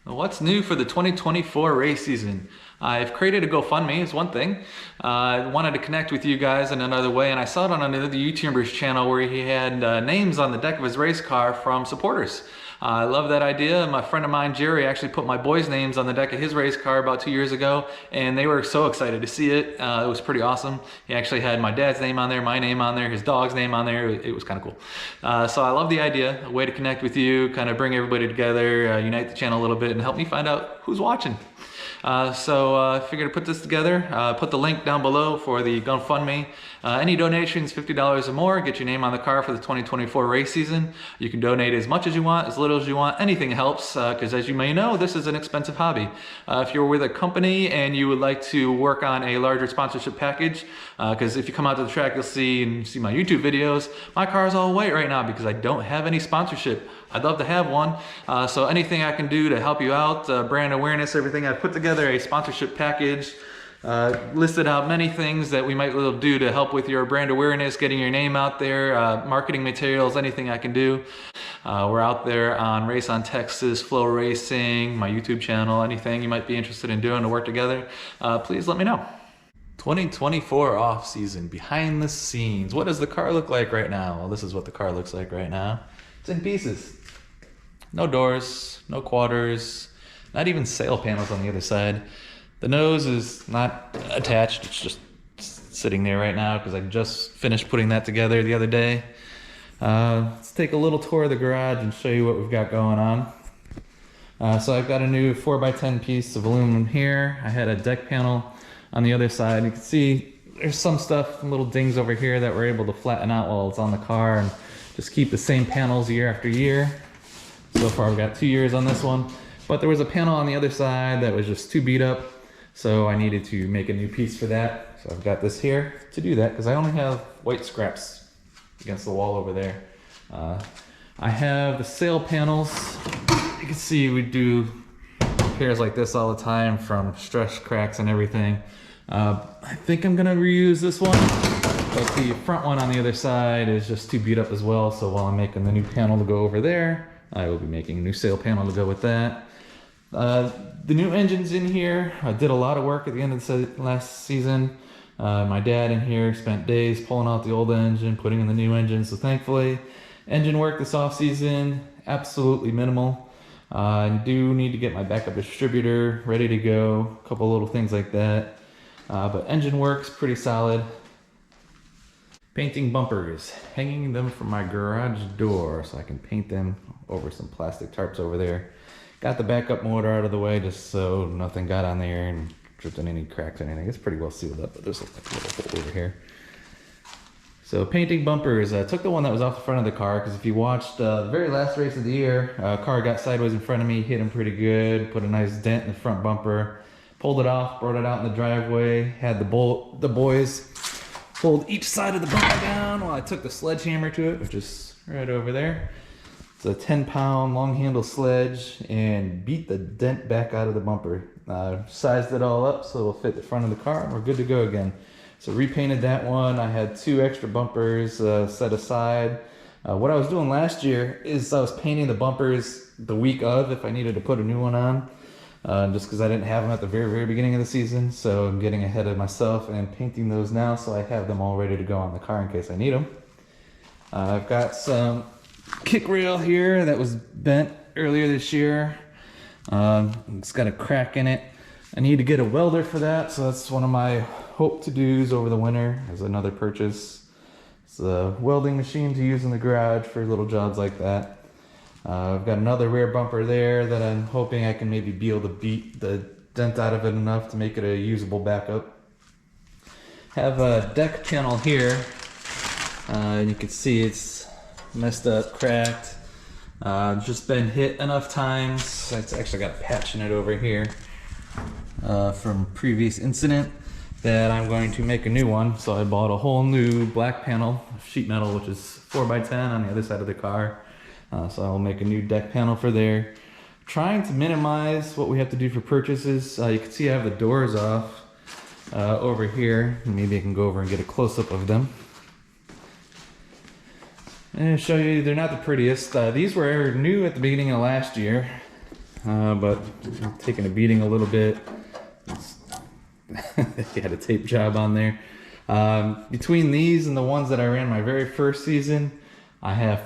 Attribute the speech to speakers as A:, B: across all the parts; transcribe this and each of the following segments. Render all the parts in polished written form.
A: What's new for the 2024 race season? I've created a GoFundMe is one thing. I wanted to connect with you guys in another way, and I saw it on another YouTuber's channel where he had names on the deck of his race car from supporters. I love that idea. My friend of mine, Jerry, actually put my boys' names on the deck of his race car about 2 years ago, and they were so excited to see it. It was pretty awesome. He actually had my dad's name on there, my name on there, his dog's name on there. It was kind of cool. So I love the idea, a way to connect with you, kind of bring everybody together, unite the channel a little bit, and help me find out who's watching. So I figured to put this together. Put the link down below for the GoFundMe. Any donations, $50 or more, get your name on the car for the 2024 race season. You can donate as much as you want, as little as you want. Anything helps, because as you may know, this is an expensive hobby. If you're with a company and you would like to work on a larger sponsorship package, because if you come out to the track, you'll see my YouTube videos. My car is all white right now because I don't have any sponsorship. I'd love to have one. So anything I can do to help you out, brand awareness, everything. I've put together a sponsorship package, listed out many things that we might be able to do to help with your brand awareness, getting your name out there, marketing materials, anything I can do. We're out there on Race on Texas, Flow Racing, my YouTube channel, anything you might be interested in doing to work together, please let me know. 2024 off season, behind the scenes. What does the car look like right now? Well, this is what the car looks like right now. It's in pieces. No doors, no quarters, not even sail panels on the other side. The nose is not attached, it's just sitting there right now because I just finished putting that together the other day. Let's take a little tour of the garage and show you what we've got going on. So I've got a new 4x10 piece of aluminum here. I had a deck panel on the other side. You can see there's some stuff, little dings over here that we're able to flatten out while it's on the car and just keep the same panels year after year. So far we've got 2 years on this one, but there was a panel on the other side that was just too beat up, so I needed to make a new piece for that. So I've got this here to do that because I only have white scraps against the wall over there. I have the sail panels. You can see we do repairs like this all the time from stress cracks and everything. I think I'm gonna reuse this one, but the front one on the other side is just too beat up as well, so while I'm making the new panel to go over there, I will be making a new sail panel to go with that. The new engine's in here. I did a lot of work at the end of the last season. My dad in here spent days pulling out the old engine, putting in the new engine, so thankfully, engine work this off season, absolutely minimal. I do need to get my backup distributor ready to go, a couple little things like that. But engine work's pretty solid. Painting bumpers, hanging them from my garage door so I can paint them over some plastic tarps over there. Got the backup motor out of the way just so nothing got on there and dripped in any cracks or anything. It's pretty well sealed up, but there's like a little hole over here. So painting bumpers, I took the one that was off the front of the car because if you watched the very last race of the year, a car got sideways in front of me, hit him pretty good, put a nice dent in the front bumper, pulled it off, brought it out in the driveway, had the boys pulled each side of the bumper down while I took the sledgehammer to it, which is right over there. It's a 10-pound long handle sledge and beat the dent back out of the bumper. Sized it all up so it'll fit the front of the car and we're good to go again. So repainted that one. I had 2 extra bumpers set aside. What I was doing last year is I was painting the bumpers the week of if I needed to put a new one on. Just because I didn't have them at the very beginning of the season, so I'm getting ahead of myself and painting those now so I have them all ready to go on the car in case I need them. I've got some kick rail here that was bent earlier this year. It's got a crack in it. I need to get a welder for that, so that's one of my hope to do's over the winter as another purchase. It's a welding machine to use in the garage for little jobs like that. I've got another rear bumper there that I'm hoping I can maybe be able to beat the dent out of it enough to make it a usable backup. Have a deck panel here, and you can see it's messed up, cracked. Just been hit enough times. It's actually got a patch in it over here from previous incident that I'm going to make a new one. So I bought a whole new black panel of sheet metal, which is 4x10 on the other side of the car. So I'll make a new deck panel for there. Trying to minimize what we have to do for purchases. You can see I have the doors off over here. Maybe I can go over and get a close-up of them. And show you, they're not the prettiest. These were new at the beginning of last year. but taking a beating a little bit. They had a tape job on there. Between these and the ones that I ran my very first season, I have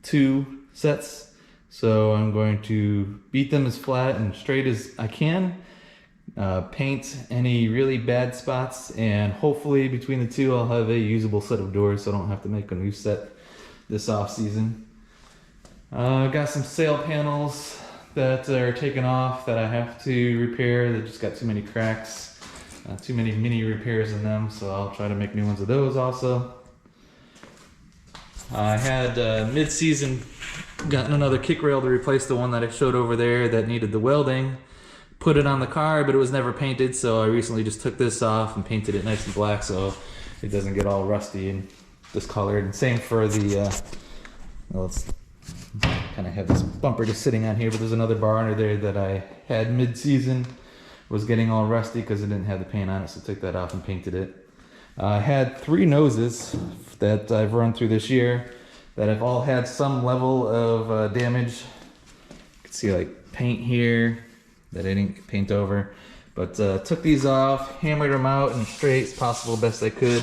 A: 2 sets. So I'm going to beat them as flat and straight as I can, paint any really bad spots, and hopefully between the 2 I'll have a usable set of doors so I don't have to make a new set this off season. Got some sail panels that are taken off that I have to repair. They just got too many cracks, too many mini repairs in them, so I'll try to make new ones of those also. I had mid-season gotten another kick rail to replace the one that I showed over there that needed the welding. Put it on the car, but it was never painted, so I recently just took this off and painted it nice and black so it doesn't get all rusty and discolored. And same for the, well, let's kind of have this bumper just sitting on here, but there's another bar under there that I had mid-season. Was getting all rusty because it didn't have the paint on it, so I took that off and painted it. I had 3 noses that I've run through this year that have all had some level of damage. You can see like paint here that I didn't paint over, but took these off, hammered them out and straight as possible, best I could.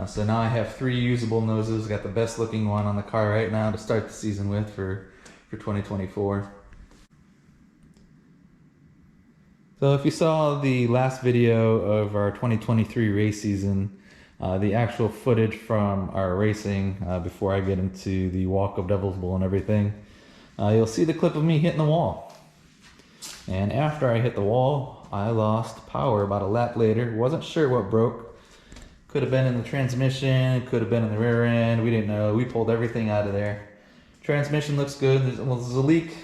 A: So now I have 3 usable noses. Got the best looking one on the car right now to start the season with for 2024. So if you saw the last video of our 2023 race season, the actual footage from our racing before I get into the walk of Devil's Bowl and everything, you'll see the clip of me hitting the wall. And after I hit the wall, I lost power about a lap later. Wasn't sure what broke. Could have been in the transmission, could have been in the rear end, we didn't know. We pulled everything out of there. Transmission looks good. There's a leak.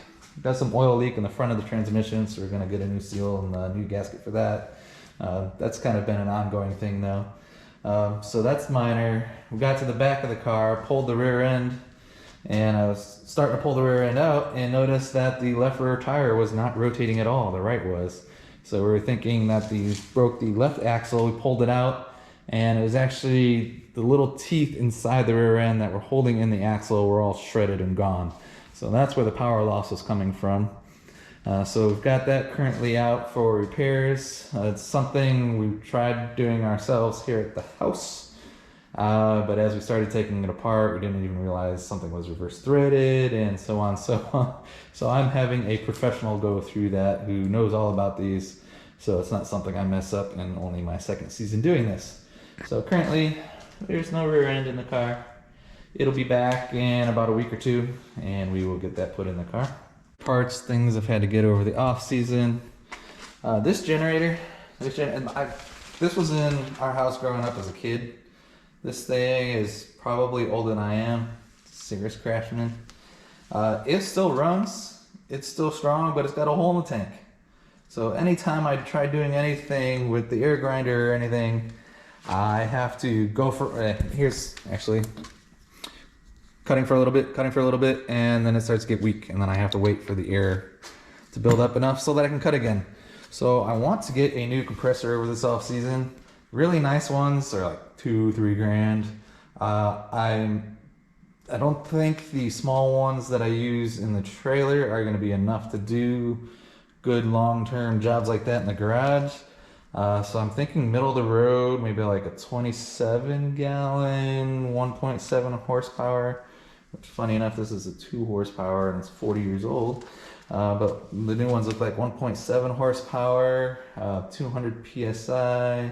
A: Got some oil leak in the front of the transmission, so we're going to get a new seal and a new gasket for that. That's kind of been an ongoing thing though. So that's minor. We got to the back of the car, pulled the rear end, and I was starting to pull the rear end out and noticed that the left rear tire was not rotating at all, the right was. So we were thinking that these broke the left axle. We pulled it out, and it was actually the little teeth inside the rear end that were holding in the axle were all shredded and gone. So that's where the power loss was coming from. So we've got that currently out for repairs. It's something we've tried doing ourselves here at the house. But as we started taking it apart, we didn't even realize something was reverse threaded and so on and so on. So I'm having a professional go through that who knows all about these. So it's not something I mess up in only my 2nd season doing this. So currently there's no rear end in the car. It'll be back in about a week or 2, and we will get that put in the car. Parts, things I've had to get over the off season. This generator, this was in our house growing up as a kid. This thing is probably older than I am. Serious craftsman. It still runs. It's still strong, but it's got a hole in the tank. So anytime I try doing anything with the air grinder or anything, I have to go for, here's actually, cutting for a little bit, and then it starts to get weak, and then I have to wait for the air to build up enough so that I can cut again. So I want to get a new compressor over this off season. Really nice ones are like $2-3 grand. I don't think the small ones that I use in the trailer are going to be enough to do good long-term jobs like that in the garage. So I'm thinking middle of the road, maybe like a 27 gallon, 1.7 horsepower. Which, funny enough, this is a 2 horsepower and it's 40 years old. But the new ones look like 1.7 horsepower, 200 PSI.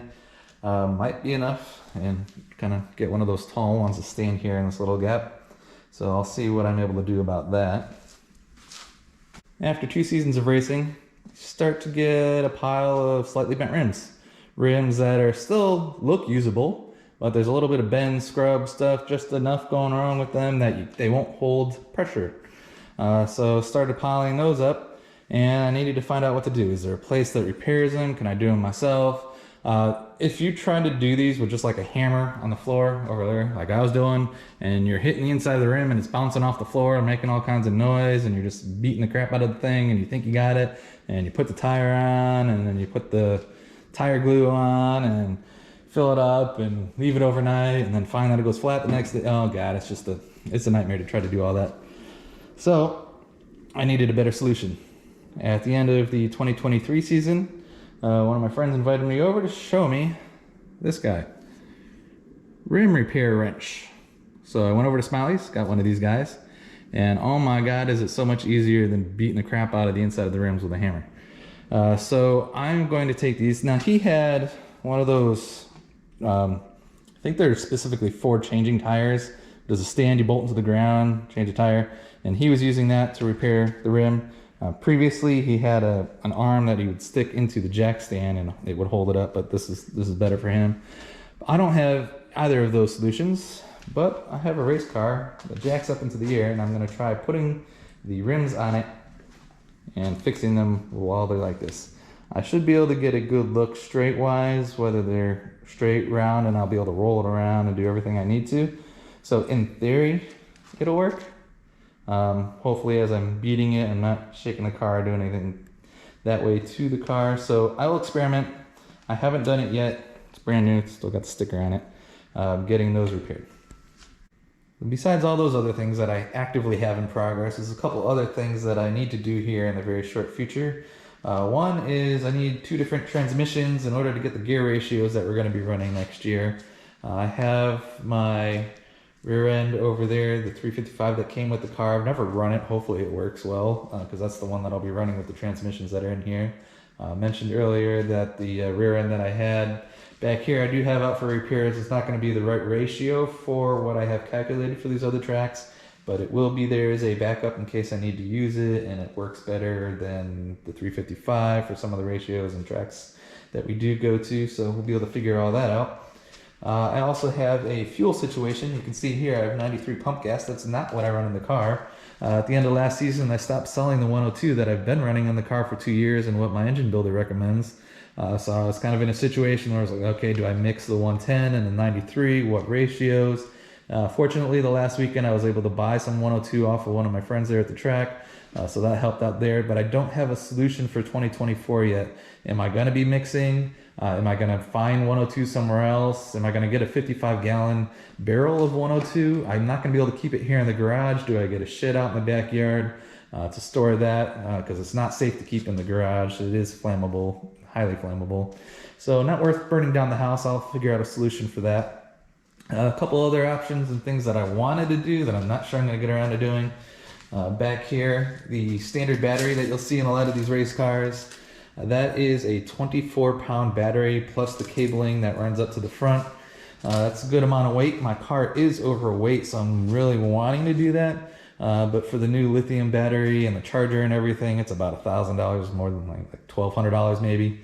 A: Might be enough, and kind of get one of those tall ones to stand here in this little gap. So I'll see what I'm able to do about that. After 2 seasons of racing, start to get a pile of slightly bent rims. Rims that are still look usable, but there's a little bit of bend, scrub stuff, just enough going wrong with them that they won't hold pressure. So started piling those up, and I needed to find out what to do. Is there a place that repairs them? Can I do them myself? If you try to do these with just like a hammer on the floor over there, like I was doing, and you're hitting the inside of the rim and it's bouncing off the floor and making all kinds of noise, and you're just beating the crap out of the thing and you think you got it, and you put the tire on, and then you put the tire glue on and fill it up and leave it overnight, and then find that it goes flat the next day. Oh God, it's a nightmare to try to do all that. So I needed a better solution. At the end of the 2023 season, one of my friends invited me over to show me this guy. Rim repair wrench. So I went over to Smiley's, got one of these guys, and oh my god, is it so much easier than beating the crap out of the inside of the rims with a hammer. So I'm going to take these. Now he had one of those, I think they're specifically for changing tires. There's a stand you bolt into the ground, change a tire, and he was using that to repair the rim. Previously he had an arm that he would stick into the jack stand and it would hold it up, but this is better for him. I don't have either of those solutions, but I have a race car that jacks up into the air, and I'm going to try putting the rims on it and fixing them while they're like this. I should be able to get a good look straight wise, whether they're straight, round, and I'll be able to roll it around and do everything I need to. So in theory, it'll work. Hopefully as I'm beating it, I'm not shaking the car or doing anything that way to the car. So I will experiment. I haven't done it yet. It's brand new, it's still got the sticker on it. Getting those repaired. Besides all those other things that I actively have in progress, there's a couple other things that I need to do here in the very short future. One is I need 2 different transmissions in order to get the gear ratios that we're going to be running next year. I have my rear end over there, the 355 that came with the car. I've never run it. Hopefully it works well, because that's the one that I'll be running with the transmissions that are in here. Mentioned earlier that the rear end that I had back here I do have out for repairs. It's not going to be the right ratio for what I have calculated for these other tracks, but it will be there as a backup in case I need to use it, and it works better than the 355 for some of the ratios and tracks that we do go to, so we'll be able to figure all that out. I also have a fuel situation. You can see here I have 93 pump gas. That's not what I run in the car. At the end of last season I stopped selling the 102 that I've been running in the car for 2 years and what my engine builder recommends. So I was kind of in a situation where I was like, okay, do I mix the 110 and the 93? What ratios? Fortunately, the last weekend I was able to buy some 102 off of one of my friends there at the track. So that helped out there, but I don't have a solution for 2024 yet. Am I going to be mixing? Am I going to find 102 somewhere else? Am I going to get a 55-gallon barrel of 102? I'm not going to be able to keep it here in the garage. Do I get a shed out in the backyard to store that? Because it's not safe to keep in the garage. It is flammable, highly flammable. So not worth burning down the house. I'll figure out a solution for that. A couple other options and things that I wanted to do that I'm not sure I'm going to get around to doing. Back here, the standard battery that you'll see in a lot of these race cars. That is a 24-pound battery plus the cabling that runs up to the front. That's a good amount of weight. My car is overweight, so I'm really wanting to do that. But for the new lithium battery and the charger and everything, it's about $1,000 more than like $1,200 maybe.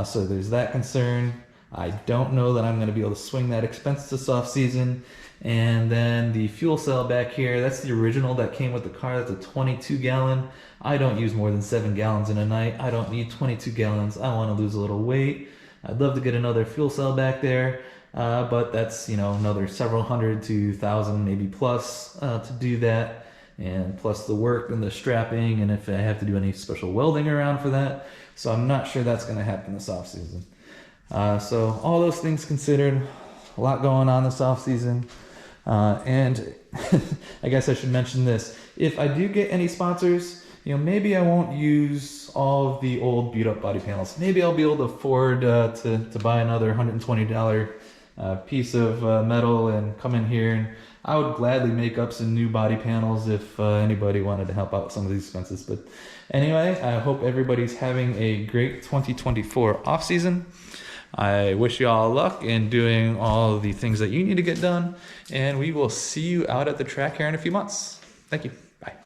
A: So there's that concern. I don't know that I'm going to be able to swing that expense this off season. And then the fuel cell back here, that's the original that came with the car. That's a 22-gallon. I don't use more than 7 gallons in a night. I don't need 22 gallons. I want to lose a little weight. I'd love to get another fuel cell back there, but that's, you know, another several hundred to thousand maybe plus to do that, and plus the work and the strapping, and if I have to do any special welding around for that. So I'm not sure that's going to happen this off season. So all those things considered, a lot going on this off season. And I guess I should mention this. If I do get any sponsors, you know, maybe I won't use all of the old beat up body panels. Maybe I'll be able to afford to buy another $120 piece of metal and come in here, and I would gladly make up some new body panels if anybody wanted to help out with some of these expenses. But anyway, I hope everybody's having a great 2024 off season. I wish you all luck in doing all the things that you need to get done, and we will see you out at the track here in a few months. Thank you.